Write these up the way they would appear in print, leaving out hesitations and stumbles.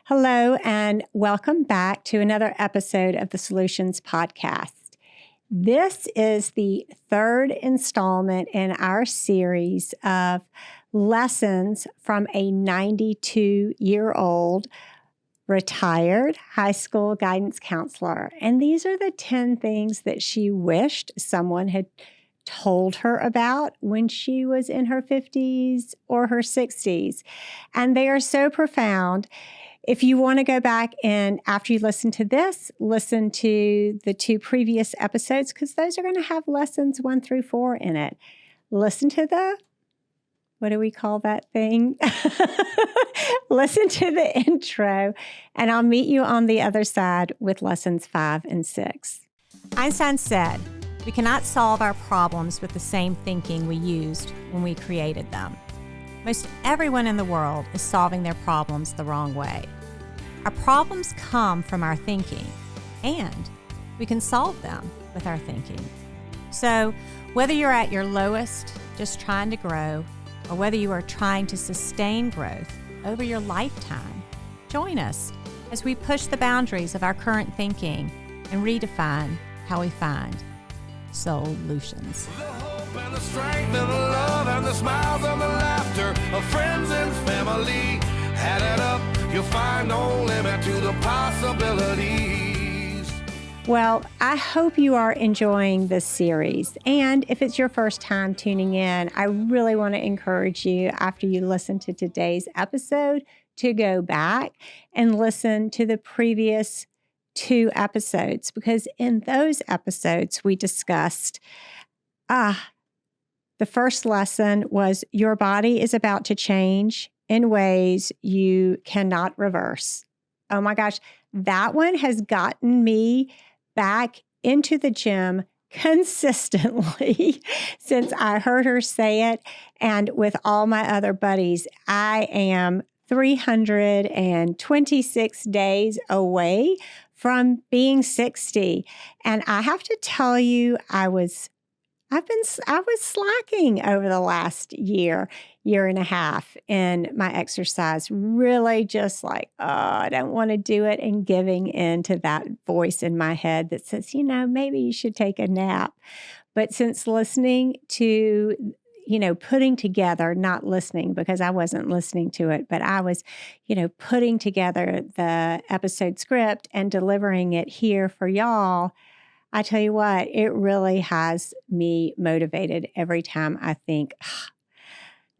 Hello, and welcome back to another episode of the Soul-u-tions Podcast. This is the third installment in our series of lessons from a 92-year-old retired high school guidance counselor. And these are the 10 things that she wished someone had told her about when she was in her 50s or her 60s. And they are so profound. If you want to go back and after you listen to this, listen to the two previous episodes because those are going to have lessons 1 through 4 in it. Listen to what do we call that thing? Listen to the intro, and I'll meet you on the other side with lessons 5 and 6. Einstein said, "We cannot solve our problems with the same thinking we used when we created them." Most everyone in the world is solving their problems the wrong way. Our problems come from our thinking, and we can solve them with our thinking. So, whether you're at your lowest, just trying to grow, or whether you are trying to sustain growth over your lifetime, join us as we push the boundaries of our current thinking and redefine how we find Soul-u-tions. The hope and the strength and the love and the smiles and the laughter of friends and family. Add it up, you'll find no limit to the possibilities. Well, I hope you are enjoying this series. And if it's your first time tuning in, I really want to encourage you after you listen to today's episode to go back and listen to the previous 2 episodes, because in those episodes we discussed, the first lesson was your body is about to change in ways you cannot reverse. Oh my gosh, that one has gotten me back into the gym consistently since I heard her say it. And with all my other buddies, I am 326 days away from being 60. And I have to tell you, I was slacking over the last year and a half in my exercise, really just like, I don't want to do it, and giving in to that voice in my head that says, maybe you should take a nap. But since listening to, putting together, not listening because I wasn't listening to it, but I was, putting together the episode script and delivering it here for y'all, I tell you what, it really has me motivated every time I think,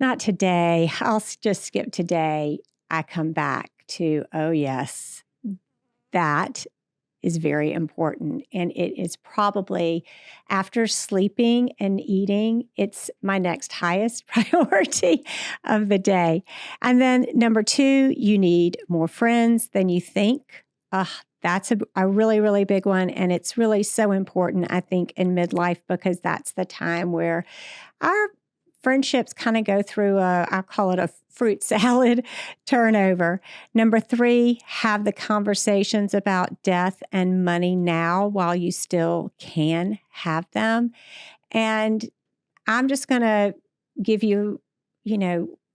not today, I'll just skip today. I come back to, oh yes, that is very important. And it is probably, after sleeping and eating, it's my next highest priority of the day. And then number 2, you need more friends than you think. That's a really, really big one. And it's really so important, I think, in midlife, because that's the time where our friendships kind of go through I'll call it a fruit salad turnover. Number 3, have the conversations about death and money now while you still can have them. And I'm just going to give you,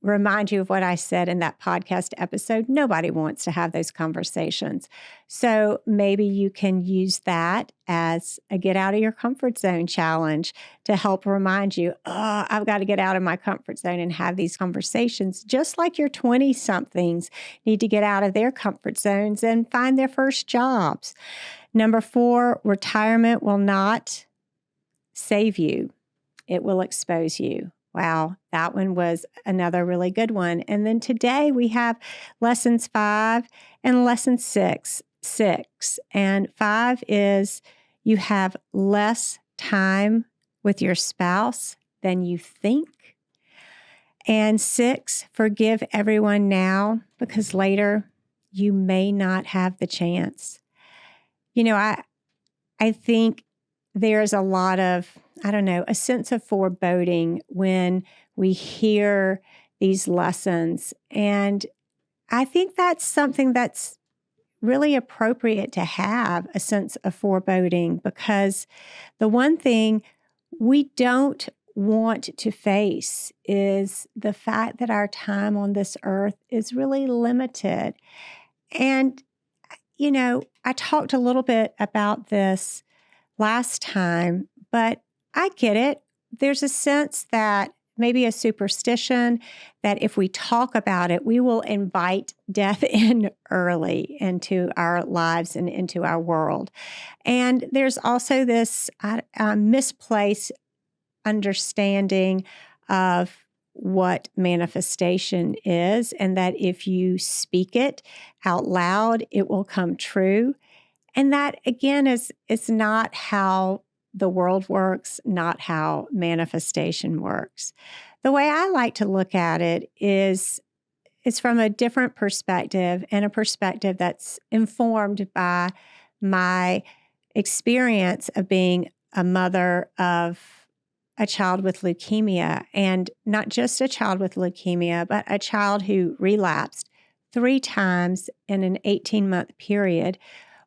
remind you of what I said in that podcast episode. Nobody wants to have those conversations. So maybe you can use that as a get out of your comfort zone challenge to help remind you, I've got to get out of my comfort zone and have these conversations, just like your 20-somethings need to get out of their comfort zones and find their first jobs. Number 4, retirement will not save you. It will expose you. Wow, that one was another really good one. And then today we have lessons 5 and lesson 6. And 5 is you have less time with your spouse than you think. And 6, forgive everyone now because later you may not have the chance. I think there's a lot of, a sense of foreboding when we hear these lessons. And I think that's something that's really appropriate to have, a sense of foreboding, because the one thing we don't want to face is the fact that our time on this earth is really limited. And, I talked a little bit about this last time, but I get it. There's a sense that maybe a superstition that if we talk about it, we will invite death in early into our lives and into our world. And there's also this misplaced understanding of what manifestation is, and that if you speak it out loud, it will come true. And that, again, is not how the world works, not how manifestation works. The way I like to look at it is it's from a different perspective, and a perspective that's informed by my experience of being a mother of a child with leukemia, and not just a child with leukemia, but a child who relapsed 3 times in an 18-month period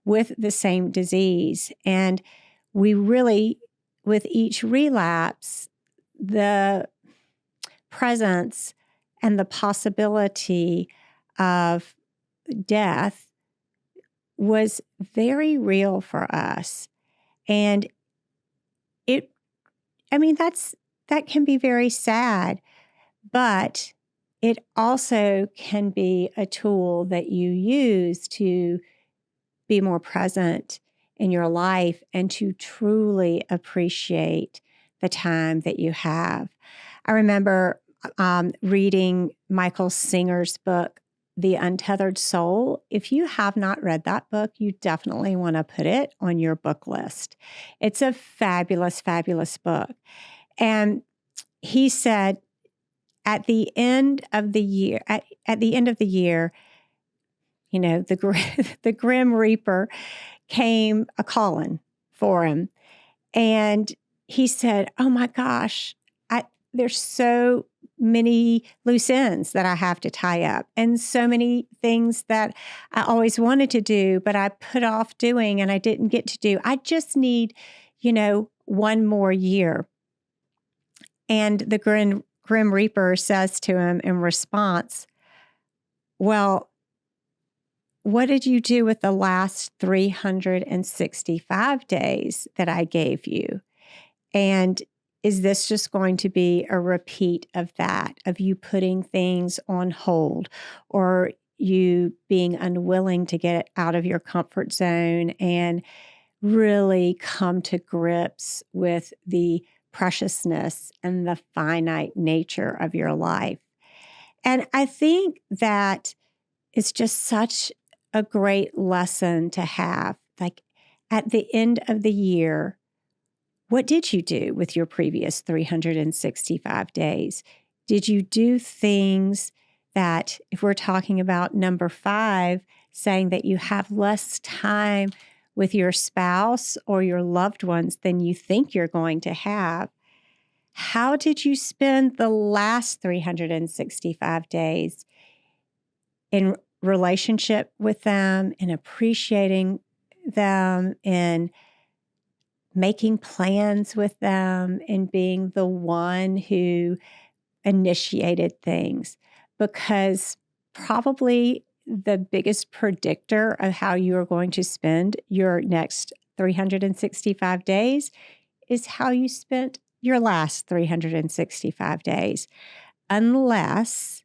with the same disease. And we really, with each relapse, the presence and the possibility of death was very real for us. And that can be very sad, but it also can be a tool that you use to be more present in your life and to truly appreciate the time that you have. I remember reading Michael Singer's book, The Untethered Soul. If you have not read that book, you definitely want to put it on your book list. It's a fabulous, fabulous book. And he said, at the end of the year, the Grim Reaper came a calling for him. And he said, oh my gosh, there's so many loose ends that I have to tie up, and so many things that I always wanted to do, but I put off doing and I didn't get to do. I just need, one more year. And the Grim Reaper says to him in response, well, what did you do with the last 365 days that I gave you? And is this just going to be a repeat of that, of you putting things on hold, or you being unwilling to get out of your comfort zone and really come to grips with the preciousness and the finite nature of your life? And I think that it's just such a great lesson to have. Like, at the end of the year, what did you do with your previous 365 days? Did you do things that, if we're talking about number 5, saying that you have less time with your spouse or your loved ones than you think you're going to have, how did you spend the last 365 days in relationship with them, in appreciating them, in making plans with them, and being the one who initiated things? Because probably the biggest predictor of how you are going to spend your next 365 days is how you spent your last 365 days. Unless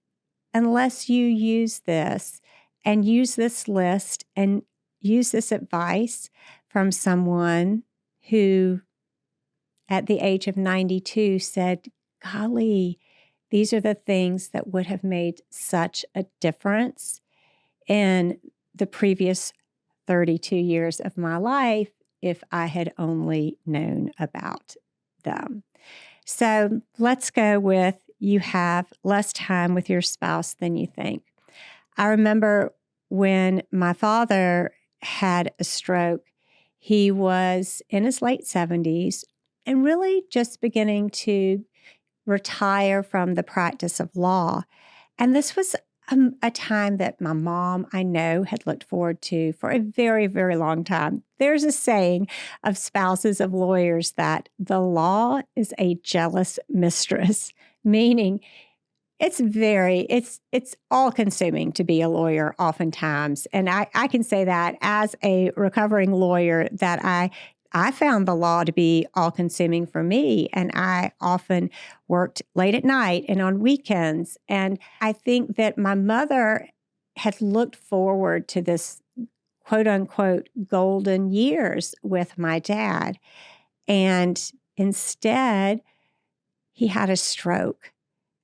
you use this and use this list and use this advice from someone who at the age of 92 said, golly, these are the things that would have made such a difference in the previous 32 years of my life if I had only known about them. So let's go with, you have less time with your spouse than you think. I remember when my father had a stroke, he was in his late 70s and really just beginning to retire from the practice of law. And this was a time that my mom, I know, had looked forward to for a very, very long time. There's a saying of spouses of lawyers that the law is a jealous mistress, meaning It's all consuming to be a lawyer oftentimes. And I can say that as a recovering lawyer that I found the law to be all consuming for me. And I often worked late at night and on weekends. And I think that my mother had looked forward to this quote unquote golden years with my dad. And instead, he had a stroke.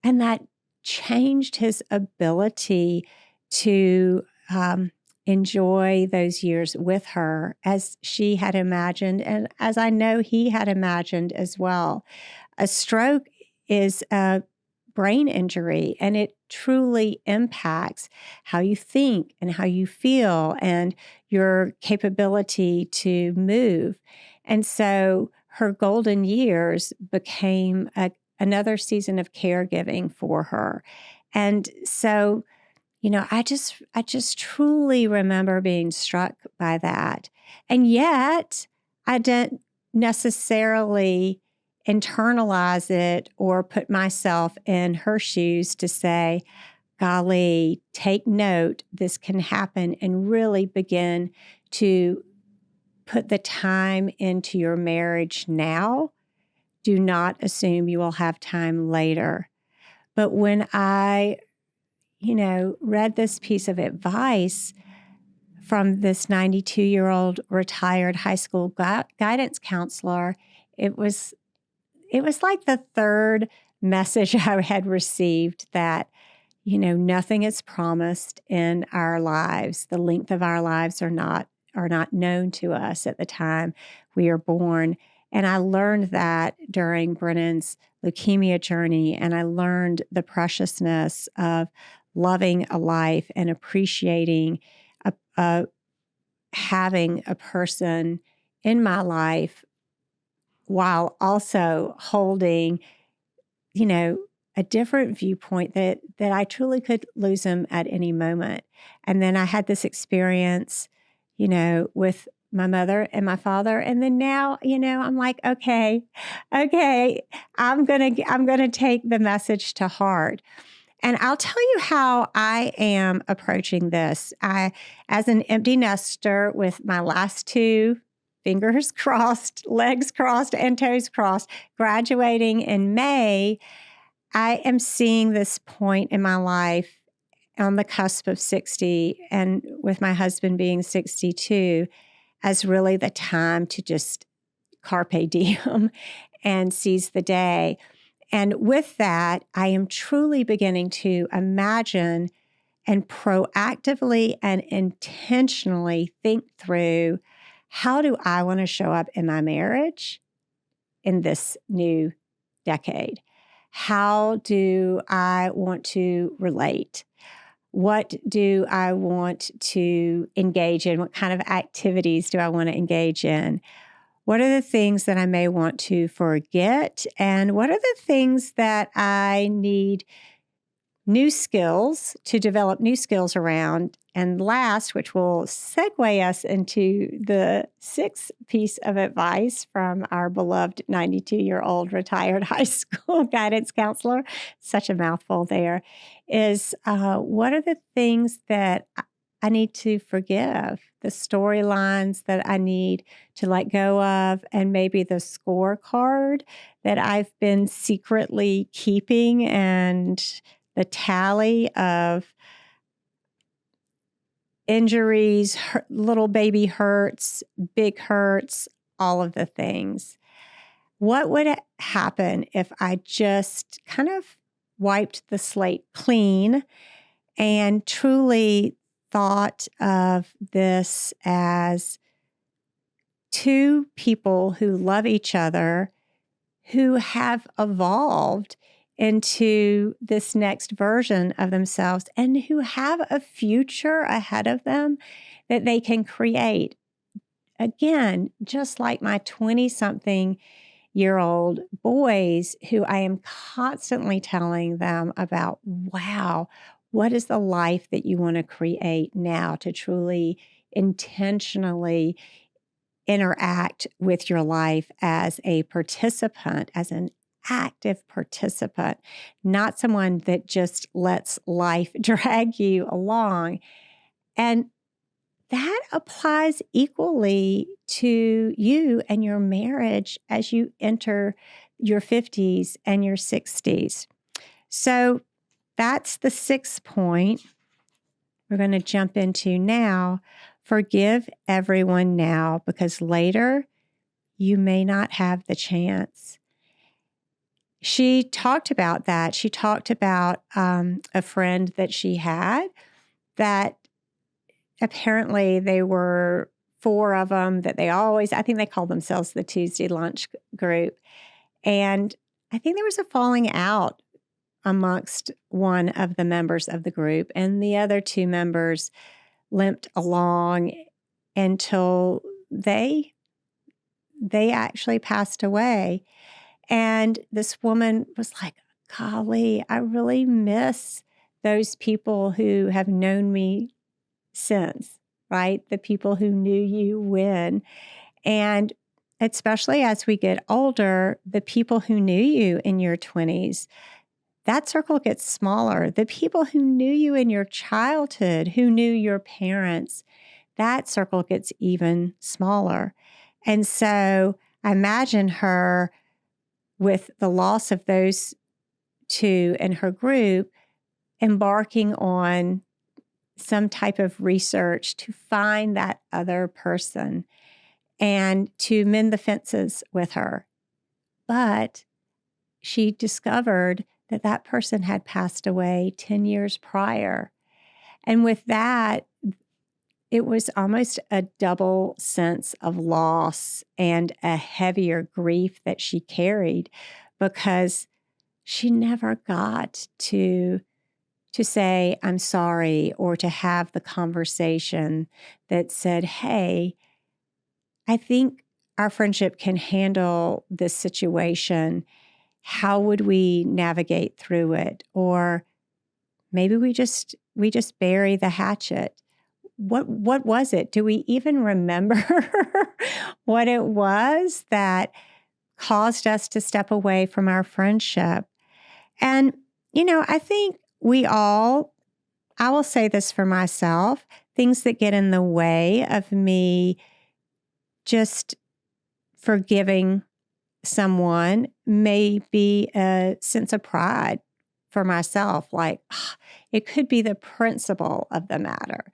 And that changed his ability to enjoy those years with her as she had imagined and as I know he had imagined as well. A stroke is a brain injury, and it truly impacts how you think and how you feel and your capability to move. And so her golden years became another season of caregiving for her. And so, I just truly remember being struck by that. And yet I didn't necessarily internalize it or put myself in her shoes to say, golly, take note, this can happen, and really begin to put the time into your marriage now. Do not assume you will have time later. But when I, read this piece of advice from this 92-year-old retired high school guidance counselor, it was like the third message I had received that, nothing is promised in our lives. The length of our lives are not known to us at the time we are born. And I learned that during Brennan's leukemia journey, and I learned the preciousness of loving a life and appreciating having a person in my life while also holding, a different viewpoint that I truly could lose him at any moment. And then I had this experience, with my mother and my father. And then now, I'm like, okay, I'm going to take the message to heart. And I'll tell you how I am approaching this. As an empty nester with my last two fingers crossed, legs crossed, and toes crossed, graduating in May, I am seeing this point in my life on the cusp of 60, and with my husband being 62, as really the time to just carpe diem and seize the day. And with that, I am truly beginning to imagine and proactively and intentionally think through, how do I want to show up in my marriage in this new decade? How do I want to relate? What do I want to engage in? What kind of activities do I want to engage in? What are the things that I may want to forget? And what are the things that I need new skills to develop new skills around? And last, which will segue us into the sixth piece of advice from our beloved 92-year-old retired high school guidance counselor, such a mouthful there, is what are the things that I need to forgive, the storylines that I need to let go of, and maybe the scorecard that I've been secretly keeping, and the tally of injuries, little baby hurts, big hurts, all of the things. What would happen if I just kind of wiped the slate clean and truly thought of this as two people who love each other, who have evolved into this next version of themselves, and who have a future ahead of them that they can create. Again, just like my 20-something-year-old boys, who I am constantly telling them about, wow, what is the life that you want to create now to truly intentionally interact with your life as a participant, as an active participant, not someone that just lets life drag you along. And that applies equally to you and your marriage as you enter your 50s and your 60s. So that's the 6th point we're going to jump into now. Forgive everyone now, because later you may not have the chance. She talked about that. She talked about a friend that she had that apparently they were 4 of them that I think they called themselves the Tuesday lunch group. And I think there was a falling out amongst one of the members of the group, and the other 2 members limped along until they actually passed away. And this woman was like, golly, I really miss those people who have known me since, right? The people who knew you when. And especially as we get older, the people who knew you in your 20s, that circle gets smaller. The people who knew you in your childhood, who knew your parents, that circle gets even smaller. And so I imagine her, with the loss of those 2 in her group, embarking on some type of research to find that other person and to mend the fences with her. But she discovered that that person had passed away 10 years prior. And with that, it was almost a double sense of loss and a heavier grief that she carried, because she never got to say, I'm sorry, or to have the conversation that said, hey, I think our friendship can handle this situation. How would we navigate through it? Or maybe we just bury the hatchet. What was it? Do we even remember what it was that caused us to step away from our friendship? And, I think I will say this for myself, things that get in the way of me just forgiving someone may be a sense of pride for myself. Like, it could be the principle of the matter.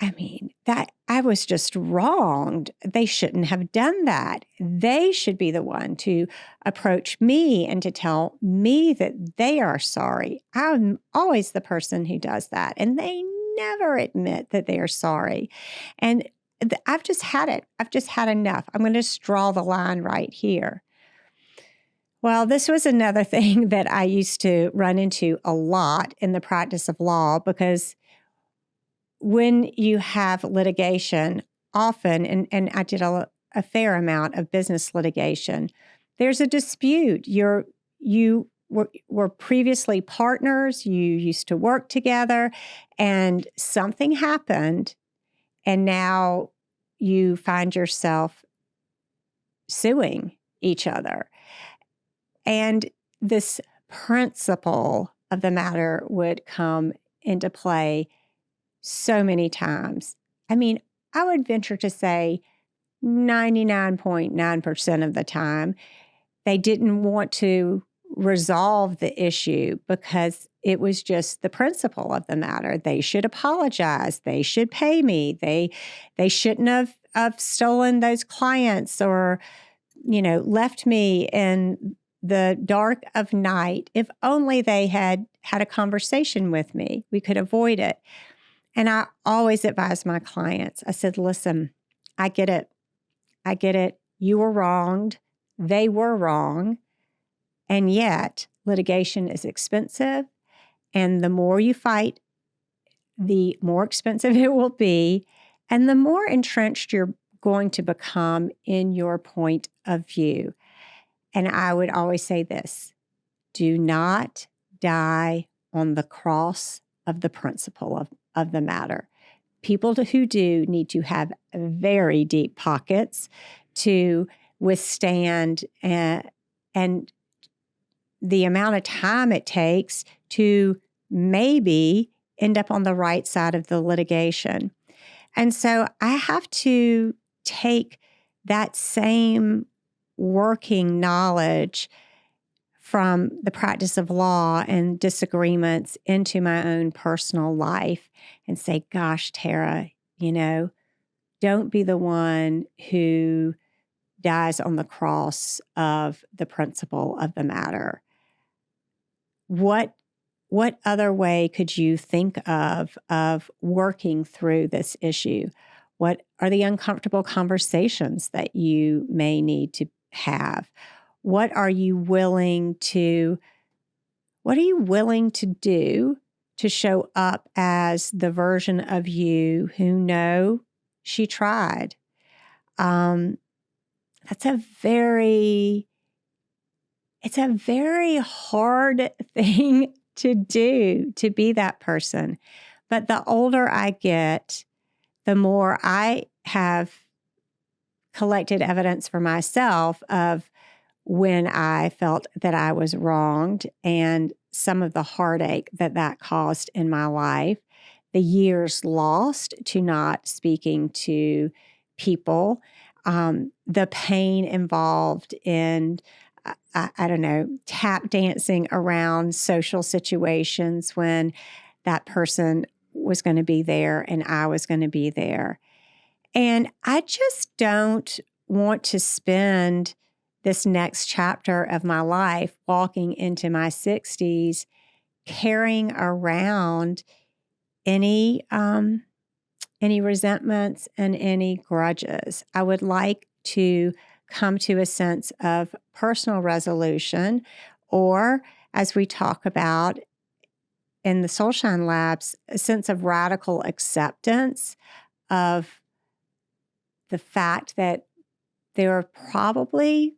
I mean, that I was just wronged. They shouldn't have done that. They should be the one to approach me and to tell me that they are sorry. I'm always the person who does that. And they never admit that they are sorry. And I've just had it. I've just had enough. I'm going to just draw the line right here. Well, this was another thing that I used to run into a lot in the practice of law, because when you have litigation, often, and I did a fair amount of business litigation, there's a dispute. You were previously partners, you used to work together, and something happened, and now you find yourself suing each other. And this principle of the matter would come into play so many times. I mean, I would venture to say 99.9% of the time, they didn't want to resolve the issue because it was just the principle of the matter. They should apologize. They should pay me. They shouldn't have stolen those clients or, left me in the dark of night. If only they had had a conversation with me, we could avoid it. And I always advise my clients, I said, listen, I get it. I get it. You were wronged. They were wrong. And yet litigation is expensive. And the more you fight, the more expensive it will be. And the more entrenched you're going to become in your point of view. And I would always say this, do not die on the cross of the principle of the matter. People who do need to have very deep pockets to withstand and the amount of time it takes to maybe end up on the right side of the litigation. And so I have to take that same working knowledge from the practice of law and disagreements into my own personal life and say, gosh, Tara, don't be the one who dies on the cross of the principle of the matter. What other way could you think of working through this issue? What are the uncomfortable conversations that you may need to have? What are you willing to do to show up as the version of you who she tried? It's a very hard thing to do, to be that person. But the older I get, the more I have collected evidence for myself of when I felt that I was wronged and some of the heartache that caused in my life, the years lost to not speaking to people, the pain involved in, I don't know, tap dancing around social situations when that person was going to be there and I was going to be there. And I just don't want to spend this next chapter of my life walking into my 60s carrying around any resentments and any grudges. I would like to come to a sense of personal resolution, or as we talk about in the Soul-Shine Labs, a sense of radical acceptance of the fact that there are probably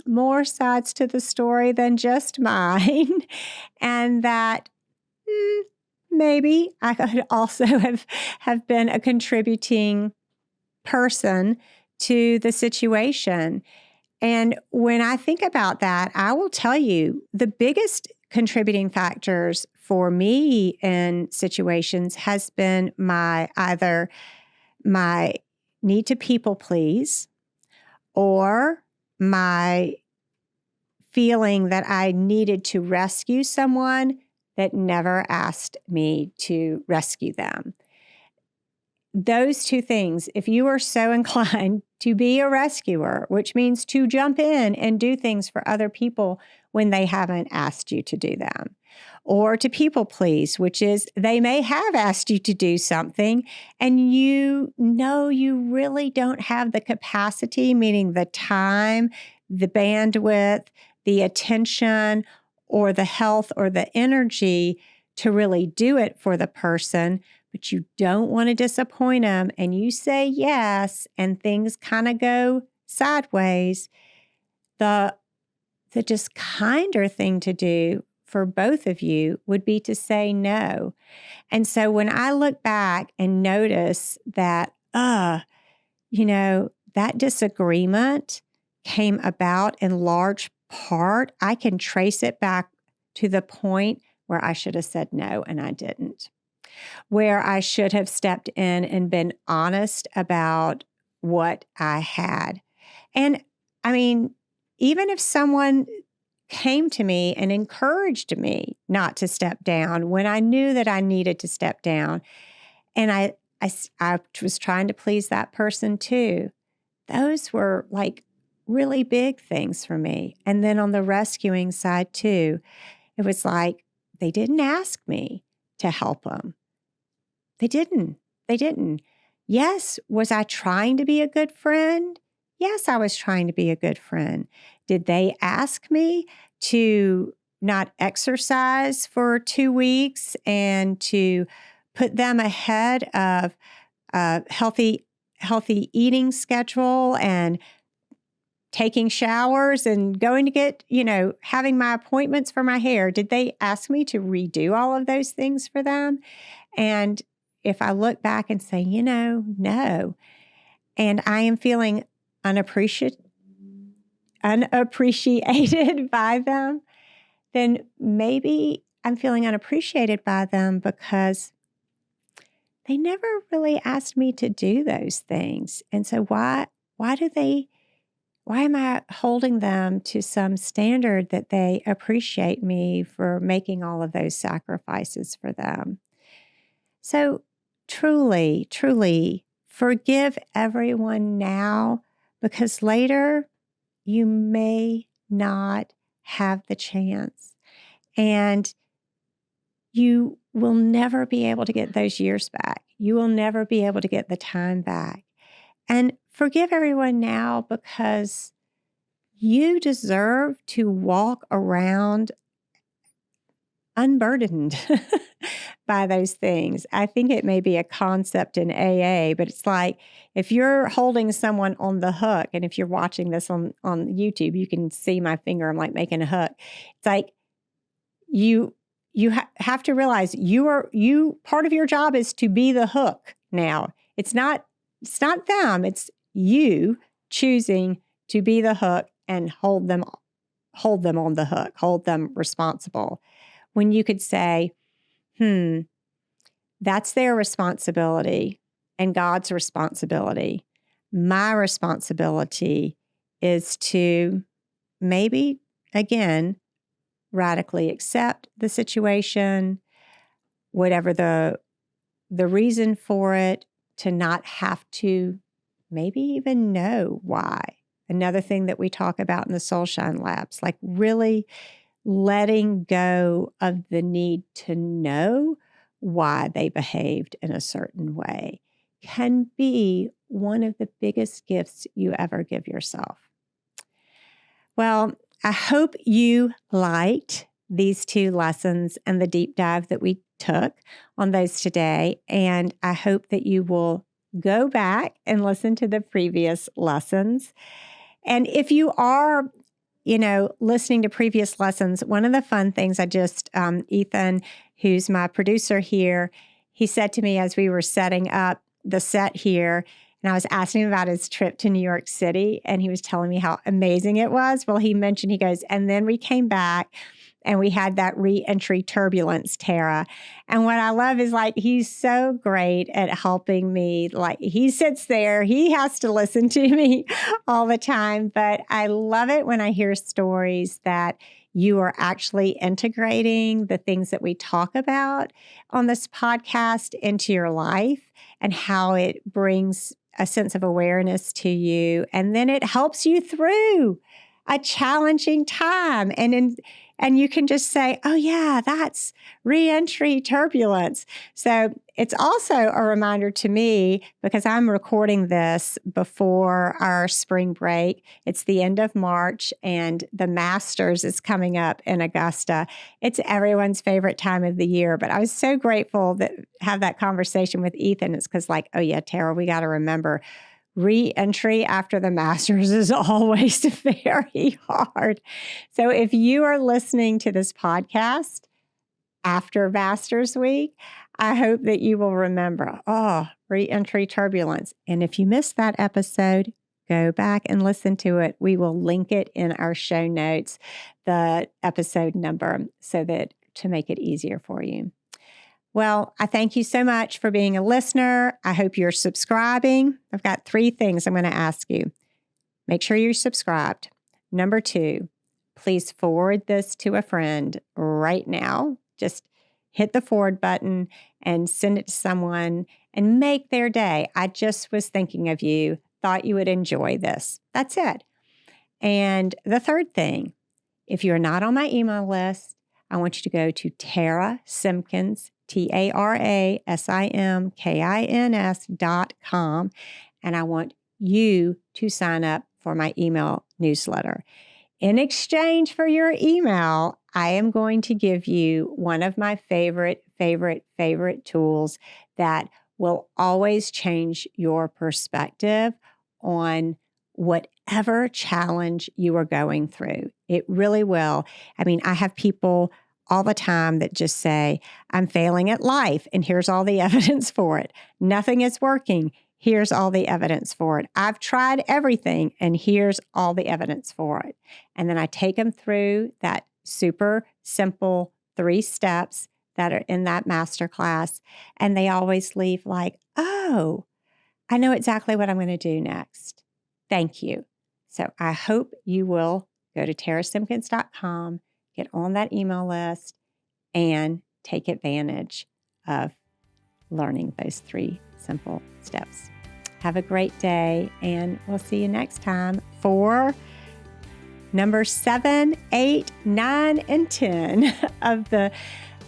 more sides to the story than just mine, and that maybe I could also have been a contributing person to the situation. And when I think about that, I will tell you the biggest contributing factors for me in situations has been either my need to people please, or my feeling that I needed to rescue someone that never asked me to rescue them. Those two things, if you are so inclined to be a rescuer, which means to jump in and do things for other people when they haven't asked you to do them, or to people please, which is they may have asked you to do something and you really don't have the capacity, meaning the time, the bandwidth, the attention, or the health or the energy to really do it for the person, but you don't want to disappoint them, and you say yes, and things kind of go sideways. The just kinder thing to do for both of you would be to say no. And so when I look back and notice that, that disagreement came about in large part, I can trace it back to the point where I should have said no and I didn't, where I should have stepped in and been honest about what I had. And I mean, even if someone came to me and encouraged me not to step down when I knew that I needed to step down, and I was trying to please that person too, those were like really big things for me. And then on the rescuing side too, it was like they didn't ask me to help them. They didn't. Yes, was I trying to be a good friend? Yes, I was trying to be a good friend. Did they ask me to not exercise for 2 weeks and to put them ahead of a healthy eating schedule and taking showers and going to get, having my appointments for my hair? Did they ask me to redo all of those things for them? And if I look back and say, no, and I am feeling unappreciated unappreciated by them, then maybe I'm feeling unappreciated by them because they never really asked me to do those things. And so why am I holding them to some standard that they appreciate me for making all of those sacrifices for them? So truly, truly forgive everyone now, because later you may not have the chance. And you will never be able to get those years back. You will never be able to get the time back. And forgive everyone now, because you deserve to walk around unburdened by those things. I think it may be a concept in AA, but it's like if you're holding someone on the hook, and if you're watching this on YouTube, you can see my finger. I'm like making a hook. It's like you have to realize part of your job is to be the hook now. It's not them. It's you choosing to be the hook and hold them on the hook, hold them responsible. When you could say, that's their responsibility and God's responsibility. My responsibility is to maybe, again, radically accept the situation, whatever the reason for it, to not have to maybe even know why. Another thing that we talk about in the Soul-Shine Labs, like really letting go of the need to know why they behaved in a certain way, can be one of the biggest gifts you ever give yourself. Well, I hope you liked these 2 lessons and the deep dive that we took on those today. And I hope that you will go back and listen to the previous lessons. And if you are, listening to previous lessons, one of the fun things Ethan, who's my producer here, he said to me as we were setting up the set here, and I was asking him about his trip to New York City, and he was telling me how amazing it was. Well, he goes, and then we came back and we had that re-entry turbulence, Tara. And what I love is he's so great at helping me. He sits there, he has to listen to me all the time. But I love it when I hear stories that you are actually integrating the things that we talk about on this podcast into your life, and how it brings a sense of awareness to you. And then it helps you through a challenging time. And you can just say, oh yeah, that's re-entry turbulence. So it's also a reminder to me, because I'm recording this before our spring break. It's the end of March, and the Masters is coming up in Augusta. It's everyone's favorite time of the year. But I was so grateful that have that conversation with Ethan. It's because oh yeah, Tara, we got to remember, re-entry after the Masters is always very hard. So if you are listening to this podcast after Masters Week, I hope that you will remember, re-entry turbulence. And if you missed that episode, go back and listen to it. We will link it in our show notes, the episode number, to make it easier for you. Well, I thank you so much for being a listener. I hope you're subscribing. I've got 3 things I'm going to ask you. Make sure you're subscribed. Number 2, please forward this to a friend right now. Just hit the forward button and send it to someone and make their day. I just was thinking of you, thought you would enjoy this. That's it. And the 3rd thing, if you're not on my email list, I want you to go to Tara Simkins, TaraSimkins.com, and I want you to sign up for my email newsletter. In exchange for your email, I am going to give you one of my favorite tools that will always change your perspective on whatever challenge you are going through. It really will. I mean, I have people all the time that just say, I'm failing at life, and here's all the evidence for it. Nothing is working. Here's all the evidence for it. I've tried everything, and here's all the evidence for it. And then I take them through that super simple 3 steps that are in that masterclass, and they always leave like, oh, I know exactly what I'm going to do next. Thank you. So I hope you will go to TaraSimkins.com, get on that email list, and take advantage of learning those 3 simple steps. Have a great day, and we'll see you next time for number 7, 8, 9, and 10 of the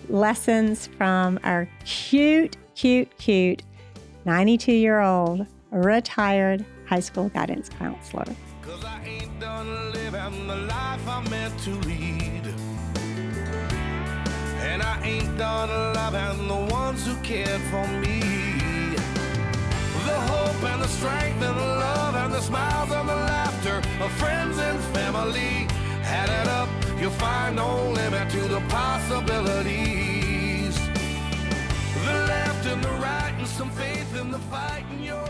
lessons from our cute 92-year-old retired high school guidance counselor. 'Cause I ain't done living the life I'm meant to lead. And I ain't done loving the ones who cared for me. The hope and the strength and the love and the smiles and the laughter of friends and family. Add it up, you'll find no limit to the possibilities. The left and the right and some faith in the fight in your